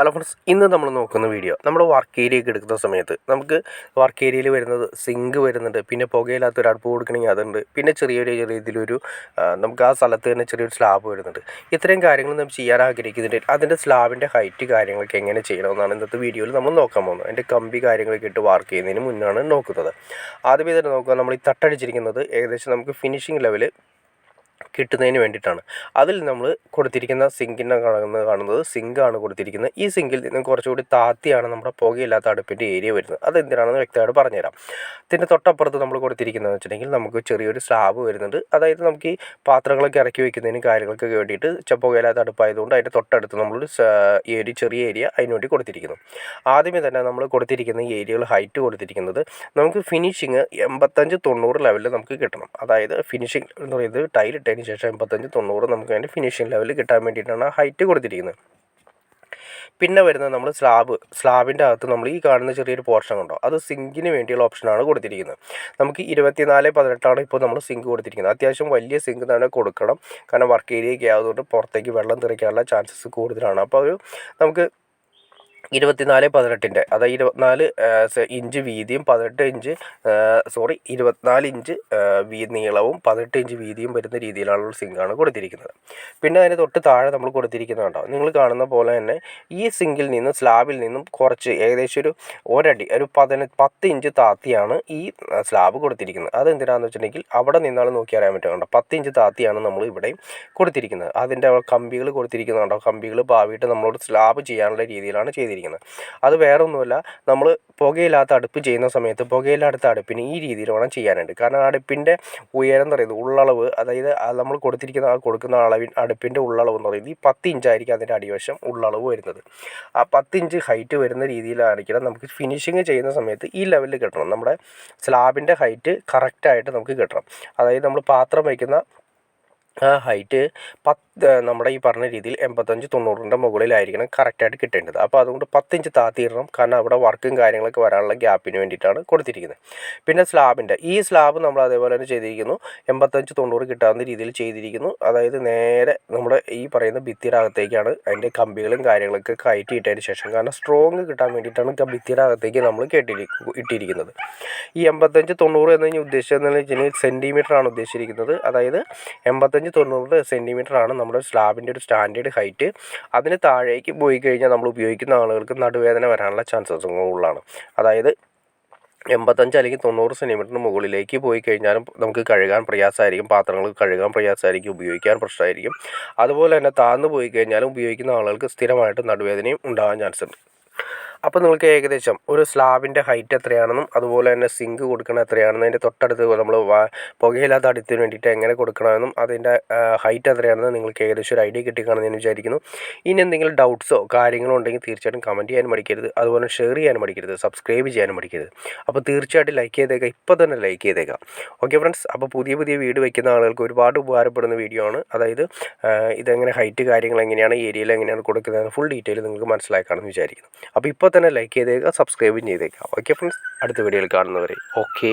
Hello friends, ഇന്ന് നമ്മൾ നോക്കുന്ന വീഡിയോ നമ്മൾ വർക്ക് ഏരിയയൊക്കെ എടുക്കുന്ന സമയത്ത് നമുക്ക് വർക്ക് ഏരിയയിൽ വരുന്നത് സിങ്ക് വരുന്നുണ്ട്, പിന്നെ പുകയില്ലാത്തൊരു അടുപ്പ് കൊടുക്കണമെങ്കിൽ അതുണ്ട്, പിന്നെ ചെറിയ രീതിയിലൊരു നമുക്ക് ആ സ്ഥലത്ത് തന്നെ ചെറിയൊരു സ്ലാബ് വരുന്നുണ്ട്. ഇത്രയും കാര്യങ്ങൾ നമ്മൾ ചെയ്യാൻ ആഗ്രഹിക്കുന്നുണ്ട്. അതിൻ്റെ സ്ലാബിൻ്റെ ഹൈറ്റ് കാര്യങ്ങളൊക്കെ എങ്ങനെ ചെയ്യണമെന്നാണ് ഇന്നത്തെ വീഡിയോയിൽ നമ്മൾ നോക്കാൻ പോകുന്നത്. അതിൻ്റെ കമ്പി കാര്യങ്ങളൊക്കെ ഇട്ട് വർക്ക് ചെയ്യുന്നതിന് മുന്നാണ് നോക്കുന്നത്. ആദ്യമേ തന്നെ നോക്കുക, നമ്മൾ ഈ തട്ടടിച്ചിരിക്കുന്നത് ഏകദേശം നമുക്ക് ഫിനിഷിംഗ് ലെവൽ കിട്ടുന്നതിന് വേണ്ടിയിട്ടാണ്. അതിൽ നമ്മൾ കൊടുത്തിരിക്കുന്ന സിങ്കിനെ കാണുന്നത് സിങ്കാണ് കൊടുത്തിരിക്കുന്നത്. ഈ സിങ്കിൽ നിന്ന് കുറച്ചുകൂടി താത്തിയാണ് നമ്മുടെ പുകയില്ലാത്ത അടുപ്പിൻ്റെ ഏരിയ വരുന്നത്. അതെന്തിനാണെന്ന് വ്യക്തമായിട്ട് പറഞ്ഞുതരാം. ഇതിൻ്റെ തൊട്ടപ്പുറത്ത് നമ്മൾ കൊടുത്തിരിക്കുന്നതെന്ന് വെച്ചിട്ടുണ്ടെങ്കിൽ നമുക്ക് ചെറിയൊരു സ്ലാബ് വരുന്നുണ്ട്. അതായത് നമുക്ക് ഈ പാത്രങ്ങളൊക്കെ ഇറക്കി വയ്ക്കുന്നതിന് കാര്യങ്ങൾക്കൊക്കെ വേണ്ടിയിട്ട് പുകയില്ലാത്ത അടുപ്പായതുകൊണ്ട് അതിൻ്റെ തൊട്ടടുത്ത് നമ്മളൊരു ഈ ഒരു ചെറിയ ഏരിയ അതിന് വേണ്ടി കൊടുത്തിരിക്കുന്നു. ആദ്യമേ തന്നെ നമ്മൾ കൊടുത്തിരിക്കുന്ന ഈ ഏരിയകൾ ഹൈറ്റ് കൊടുത്തിരിക്കുന്നത് നമുക്ക് ഫിനിഷിങ് 85-90 ലെവലിൽ നമുക്ക് കിട്ടണം. അതായത് ഫിനിഷിങ് എന്ന് പറയുന്നത് ടൈലിട്ടതിന് ശേഷം 85-90 നമുക്ക് അതിൻ്റെ ഫിനിഷിംഗ് ലെവൽ കിട്ടാൻ വേണ്ടിയിട്ടാണ് ഹൈറ്റ് കൊടുത്തിരിക്കുന്നത്. പിന്നെ വരുന്നത് നമ്മൾ സ്ലാബിൻ്റെ അകത്ത് നമ്മൾ ഈ കാണുന്ന ചെറിയൊരു പോർഷൻ ഉണ്ടോ, അത് സിങ്കിന് വേണ്ടിയുള്ള ഓപ്ഷനാണ് കൊടുത്തിരിക്കുന്നത്. നമുക്ക് 24-18 ഇപ്പോൾ നമ്മൾ സിങ്ക് കൊടുത്തിരിക്കുന്നത്. അത്യാവശ്യം വലിയ സിങ്ക് തന്നെ കൊടുക്കണം, കാരണം വർക്ക് ഏരിയയൊക്കെ ആയതുകൊണ്ട് പുറത്തേക്ക് വെള്ളം തെറിക്കാനുള്ള ചാൻസസ് കൂടുതലാണ്. അപ്പോൾ നമുക്ക് 24-18 അതായത് 24 ഇഞ്ച് വീതിയും 24 ഇഞ്ച് നീളവും 18 ഇഞ്ച് വീതിയും വരുന്ന രീതിയിലുള്ള സിങ്കാണ് കൊടുത്തിരിക്കുന്നത്. പിന്നെ അതിന് തൊട്ട് താഴെ നമ്മൾ കൊടുത്തിരിക്കുന്നതുണ്ടോ, നിങ്ങൾ കാണുന്ന പോലെ തന്നെ ഈ സിങ്കിൽ നിന്നും സ്ലാബിൽ നിന്നും കുറച്ച് ഏകദേശം ഒരു ഒരടി 10 ഇഞ്ച് താത്തിയാണ് ഈ സ്ലാബ് കൊടുത്തിരിക്കുന്നത്. അതെന്തിനാണെന്ന് വെച്ചിട്ടുണ്ടെങ്കിൽ അവിടെ നിന്നാൾ നോക്കി അറിയാൻ പറ്റുന്നുണ്ടോ, 10 ഇഞ്ച് താത്തിയാണ് നമ്മൾ ഇവിടെയും കൊടുത്തിരിക്കുന്നത്. അതിൻ്റെ കമ്പികൾ കൊടുത്തിരിക്കുന്നുണ്ടോ, കമ്പികൾ പാവിയിട്ട് നമ്മളോട് സ്ലാബ് ചെയ്യാനുള്ള രീതിയിലാണ് ചെയ്തിരിക്കുന്നത്. അത് വേറെ ഒന്നുമല്ല, നമ്മൾ പുകയില്ലാത്ത അടുപ്പ് ചെയ്യുന്ന സമയത്ത് പുകയില്ലാത്ത അടുപ്പിന് ഈ രീതിയിൽ വേണം ചെയ്യാനുണ്ട്. കാരണം അടുപ്പിൻ്റെ ഉയരം എന്ന് പറയുന്നത് ഉള്ളളവ്, അതായത് നമ്മൾ കൊടുക്കുന്ന അടുപ്പിൻ്റെ ഉള്ളളവ് എന്ന് പറയുന്നത് ഈ 10 ഇഞ്ചായിരിക്കും അതിൻ്റെ അടിവശം ഉള്ളളവ് വരുന്നത്. ആ 10 ഇഞ്ച് ഹൈറ്റ് വരുന്ന രീതിയിലായിരിക്കണം നമുക്ക് ഫിനിഷിങ് ചെയ്യുന്ന സമയത്ത് ഈ ലെവലിൽ കിട്ടണം. നമ്മുടെ സ്ലാബിൻ്റെ ഹൈറ്റ് കറക്റ്റായിട്ട് നമുക്ക് കിട്ടണം. അതായത് നമ്മൾ പാത്രം വയ്ക്കുന്ന ഹൈറ്റ് നമ്മുടെ ഈ പറഞ്ഞ രീതിയിൽ 85-90 മുകളിലായിരിക്കണം കറക്റ്റായിട്ട് കിട്ടേണ്ടത്. അപ്പോൾ അതുകൊണ്ട് 10 ഇഞ്ച് താത്തിയിടണം, കാരണം അവിടെ വർക്കും കാര്യങ്ങളൊക്കെ വരാനുള്ള ഗ്യാപ്പിന് വേണ്ടിയിട്ടാണ് കൊടുത്തിരിക്കുന്നത്. പിന്നെ ഈ സ്ലാബ് നമ്മൾ അതേപോലെ തന്നെ ചെയ്തിരിക്കുന്നു, 85-90 കിട്ടാവുന്ന രീതിയിൽ ചെയ്തിരിക്കുന്നു. അതായത് നേരെ നമ്മുടെ ഈ പറയുന്ന ഭിത്തിയുടെ അകത്തേക്കാണ് അതിൻ്റെ കമ്പികളും കാര്യങ്ങളൊക്കെ കയറ്റി ഇട്ടതിന് ശേഷം, കാരണം സ്ട്രോങ് കിട്ടാൻ വേണ്ടിയിട്ടാണ് ഭിത്തിയുടെ അകത്തേക്ക് നമ്മൾ ഇട്ടിരിക്കുന്നത്. ഈ 85-90 എന്ന് ഉദ്ദേശിച്ചതെന്ന് വെച്ചാൽ സെൻറ്റിമീറ്ററാണ് ഉദ്ദേശിച്ചിരിക്കുന്നത്. അതായത് 85-90 സെൻറ്റിമീറ്ററാണ് നമ്മുടെ സ്ലാബിൻ്റെ ഒരു സ്റ്റാൻഡേർഡ് ഹൈറ്റ്. അതിന് താഴേക്ക് പോയി കഴിഞ്ഞാൽ നമ്മൾ ഉപയോഗിക്കുന്ന ആളുകൾക്ക് നടുവേദന വരാനുള്ള ചാൻസസ് കൂടുതലാണ്. അതായത് 85 അല്ലെങ്കിൽ 90 സെൻറ്റിമീറ്ററിന് മുകളിലേക്ക് പോയി കഴിഞ്ഞാലും നമുക്ക് കഴുകാൻ പ്രയാസമായിരിക്കും, പാത്രങ്ങൾ കഴുകാൻ പ്രയാസമായിരിക്കും, ഉപയോഗിക്കാൻ പ്രശ്നമായിരിക്കും. അതുപോലെ തന്നെ താഴ്ന്നു പോയി കഴിഞ്ഞാലും ഉപയോഗിക്കുന്ന ആളുകൾക്ക് സ്ഥിരമായിട്ട് നടുവേദനയും ഉണ്ടാകാൻ ചാൻസ് ഉണ്ട്. അപ്പോൾ നിങ്ങൾക്ക് ഏകദേശം ഒരു സ്ലാബിൻ്റെ ഹൈറ്റ് എത്രയാണെന്നും അതുപോലെ തന്നെ സിങ്ക് കൊടുക്കണം എത്രയാണെന്നും അതിൻ്റെ തൊട്ടടുത്ത് നമ്മൾ പുകയില്ലാത്ത അടുത്തിന് വേണ്ടിയിട്ട് എങ്ങനെ കൊടുക്കണമെന്നും അതിൻ്റെ ഹൈറ്റ് എത്രയാണെന്ന് നിങ്ങൾക്ക് ഏകദേശം ഒരു ഐഡിയ കിട്ടിക്കാണെന്ന് ഞാൻ വിചാരിക്കുന്നു. ഇനി എന്തെങ്കിലും ഡൗട്ട്സോ കാര്യങ്ങളോ ഉണ്ടെങ്കിൽ തീർച്ചയായിട്ടും കമൻറ്റ് ചെയ്യാനും മടിക്കരുത്. അതുപോലെ ഷെയർ ചെയ്യാനും മടിക്കരുത്, സബ്സ്ക്രൈബ് ചെയ്യാനും മടിക്കരുത്. അപ്പോൾ തീർച്ചയായിട്ടും ലൈക്ക് ചെയ്തേക്കാം, ഇപ്പോൾ തന്നെ ലൈക്ക് ചെയ്തേക്കാം. ഓക്കെ ഫ്രണ്ട്സ്, അപ്പോൾ പുതിയ വീഡിയോ വയ്ക്കുന്ന ആളുകൾക്ക് ഒരുപാട് ഉപകാരപ്പെടുന്ന വീഡിയോ ആണ്. അതായത് ഇതെങ്ങനെ ഹൈറ്റ് കാര്യങ്ങൾ എങ്ങനെയാണ് ഏരിയയിൽ എങ്ങനെയാണ് കൊടുക്കുന്നത് ഫുൾ ഡീറ്റെയിൽ നിങ്ങൾക്ക് മനസ്സിലാക്കാമെന്ന് വിചാരിക്കുന്നു. അപ്പോൾ ഇപ്പോൾ തന്നെ ലൈക്ക് ചെയ്തേക്കുക, സബ്സ്ക്രൈബും ചെയ്തേക്കാം. ഓക്കെ ഫ്രണ്ട്സ്, അടുത്ത വീഡിയോയിൽ കാണുന്നവരെ ഓക്കെ.